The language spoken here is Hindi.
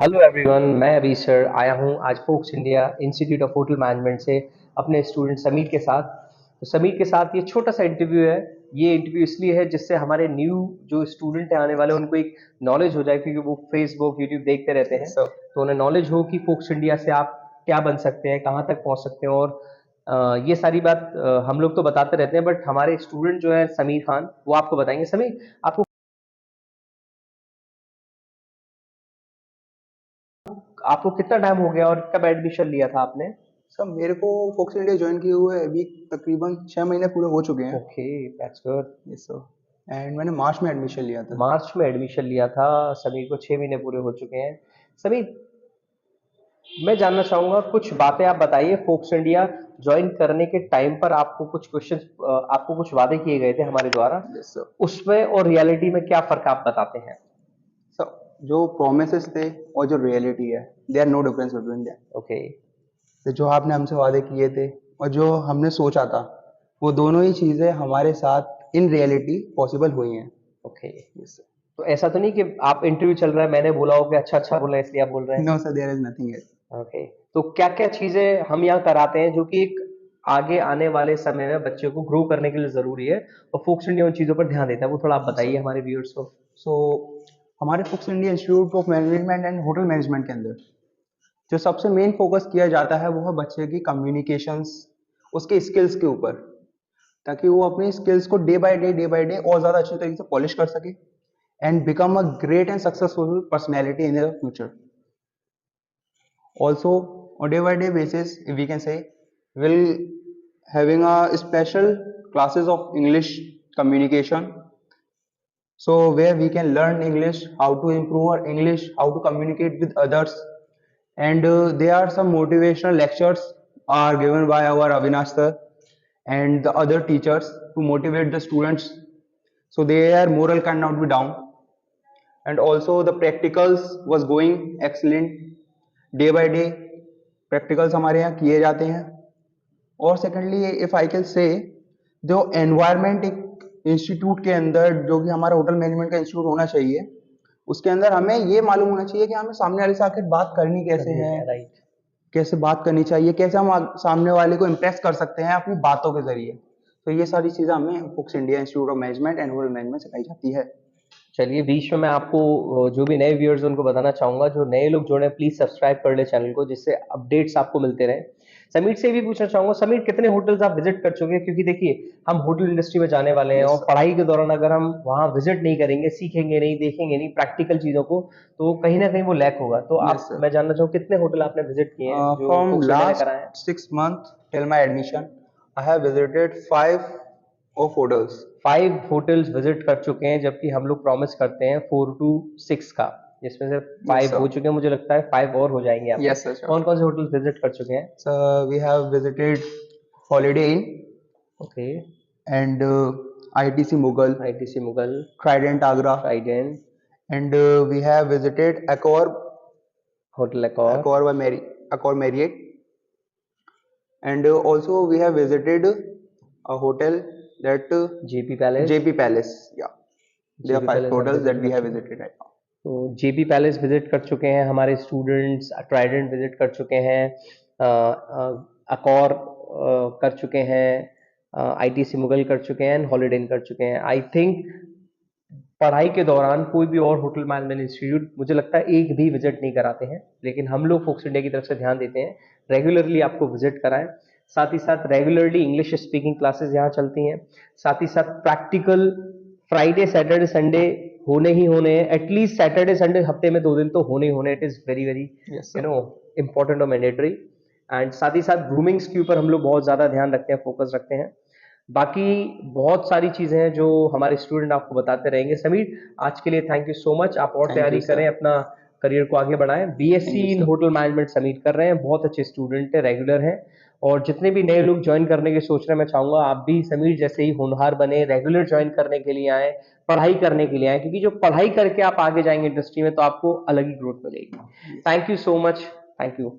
हेलो एवरीवन, मैं अभी सर आया हूँ आज Fox India institute of hotel management से अपने स्टूडेंट समीर के साथ। तो समीर के साथ ये छोटा सा इंटरव्यू है। ये इंटरव्यू इसलिए है जिससे हमारे न्यू जो स्टूडेंट हैं आने वाले उनको एक नॉलेज हो जाए, क्योंकि वो फेसबुक यूट्यूब देखते रहते हैं। So, तो उन्हें नॉलेज हो कि फोक्स इंडिया से आप क्या बन सकते हैं, कहाँ तक पहुँच सकते हैं। और ये सारी बात हम लोग तो बताते रहते हैं, बट हमारे स्टूडेंट जो है समीर खान, वो आपको बताएंगे। समीर, आपको आपको कितना टाइम हो गया और कब एडमिशन लिया था आपने? सर मेरे को फोक्स इंडिया ज्वाइन किए हुए अभी तकरीबन 6 महीने पूरे हो चुके हैं। Okay, that's good. Yes sir. And मैंने मार्च में एडमिशन लिया था। मार्च में एडमिशन लिया था। समीर को 6 महीने पूरे हो चुके हैं। समीर, मैं जानना चाहूंगा कुछ बातें आप बताइए। फोक्स इंडिया ज्वाइन करने के टाइम पर आपको कुछ क्वेश्चन, आपको कुछ वादे किए गए थे हमारे द्वारा, यस सर। उसमें और रियलिटी में क्या फर्क आप बताते हैं? सर जो प्रोमिसेस थे और जो रियलिटी है, they are no difference between them. Okay. तो जो आपने हमसे वादे किए थे और जो हमने सोचा था, वो दोनों ही चीजें हमारे साथ इन रियलिटी पॉसिबल हुई हैं। ओके। Yes sir. तो ऐसा तो नहीं कि आप इंटरव्यू चल रहा है, मैंने बोला हो कि अच्छा अच्छा बोला है इसलिए आप बोल रहे हैं? No sir, there is nothing else. Okay. तो क्या क्या चीजें हम यहाँ कराते हैं जो कि एक आगे आने वाले समय में बच्चे को ग्रो करने के लिए जरूरी है, और फोक्स इंडिया उन चीजों पर ध्यान देता है, वो थोड़ा आप बताइए हमारे व्यूअर्स को। सो हमारे Fox India institute of management and hotel management के अंदर जो सबसे मेन फोकस किया जाता है वो है बच्चे की कम्युनिकेशंस, उसके स्किल्स के ऊपर, ताकि वो अपनी स्किल्स को डे बाय डे और ज़्यादा अच्छे तरीके से पॉलिश कर सके and become a great and successful personality in the future. Also on day by day basis, if we can say, will having a special classes of English communication, so where we can learn English, how to improve our English, how to communicate with others. And there are some motivational lectures are given by our Avinash sir and the other teachers to motivate the students, so their moral cannot be down. And also the practicals was going excellent, day by day practicals हमारे यहाँ किए जाते हैं। और secondly if I can say, जो एनवायरनमेंट एक इंस्टीट्यूट के अंदर, जो कि हमारा होटल मैनेजमेंट का इंस्टीट्यूट होना चाहिए, उसके अंदर हमें ये मालूम होना चाहिए कि हमें सामने वाले से आखिर बात करनी कैसे करनी है, है, राइट। कैसे बात करनी चाहिए, कैसे हम सामने वाले को इम्प्रेस कर सकते हैं अपनी बातों के जरिए। तो ये सारी चीजें हमें Fox India institute of management and hotel management सिखाई जाती है। चलिए, बीच में मैं आपको जो भी नए व्यूअर्स उनको बताना चाहूंगा, जो नए लोग जुड़े प्लीज सब्सक्राइब कर ले चैनल को, जिससे अपडेट्स आपको मिलते रहे। समीर से भी पूछना चाहूंगा, समीर कितने होटल्स आप विजिट कर चुके हैं? क्योंकि देखिए, हम होटल इंडस्ट्री में जाने वाले हैं, यस और सर। पढ़ाई के दौरान अगर हम वहाँ विजिट नहीं करेंगे, सीखेंगे नहीं, देखेंगे नहीं प्रैक्टिकल चीजों को, तो कहीं ना कहीं वो लैक होगा। तो यस आप, सर। मैं जानना चाहूँ कितने होटल आपने विजिट किए हैं जो फ्रॉम फोक्स इंडिया ने लास्ट कराए हैं? 6 months till my admission, I have visited 5 of hotels. 5 hotels visit कर चुके हैं, जबकि हम लोग प्रॉमिस करते हैं 4 to 6 का, जिसमें से Yes 5 sir. हो चुके हैं। मुझे लगता है 5 और हो जाएंगे आपके। Yes sir, sure. कौन कौन से होटल्स विजिट कर चुके हैं? So we have visited Holiday Inn okay. and ITC Mughal, ITC Mughal, Trident Agra, Trident, and we have visited hotel Accor, Accor by Accor Marriott, and also we have visited a hotel that JP palace. JP Palace. Yeah, there are JP five palace हम hotels विजिट that we कर have चुके हैं। visited right now. तो जेपी पैलेस विजिट कर चुके हैं हमारे स्टूडेंट्स, ट्राइडेंट विजिट कर चुके हैं, अकॉर कर चुके हैं, आईटीसी मुगल कर चुके हैं, हॉलिडे इन कर चुके हैं। आई थिंक पढ़ाई के दौरान कोई भी और होटल मैनेजमेंट इंस्टीट्यूट मुझे लगता है एक भी विजिट नहीं कराते हैं, लेकिन हम लोग फोक्स इंडिया की तरफ से ध्यान देते हैं रेगुलरली आपको विजिट कराएं। साथ ही साथ रेगुलरली इंग्लिश स्पीकिंग क्लासेस यहाँ चलती हैं। साथ ही साथ प्रैक्टिकल फ्राइडे सैटरडे संडे होने ही होने हैं। एटलीस्ट सैटरडे संडे हफ्ते में 2 दिन तो होने ही होने। It is very very Yes sir. Important और मैंडेटरी। एंड साथ ही साथ ग्रूमिंग्स के ऊपर हम लोग बहुत ज़्यादा ध्यान रखते हैं, फोकस रखते हैं। बाकी बहुत सारी चीज़ें हैं जो हमारे स्टूडेंट आपको बताते रहेंगे। समीर, आज के लिए थैंक यू सो मच। आप और Thank तैयारी you करें, sir. अपना करियर को आगे बढ़ाएं। Thank BSc you in sir. Hotel management Sameer कर रहे हैं, बहुत अच्छे स्टूडेंट है, रेगुलर हैं। और जितने भी नए लोग ज्वाइन करने की सोच रहे हैं, मैं चाहूँगा आप भी समीर जैसे ही होनहार बने, रेगुलर ज्वाइन करने के लिए आएँ, पढ़ाई करने के लिए आएँ, क्योंकि जो पढ़ाई करके आप आगे जाएंगे इंडस्ट्री में तो आपको अलग ही ग्रोथ मिलेगी। Yes. Thank you so much. Thank you.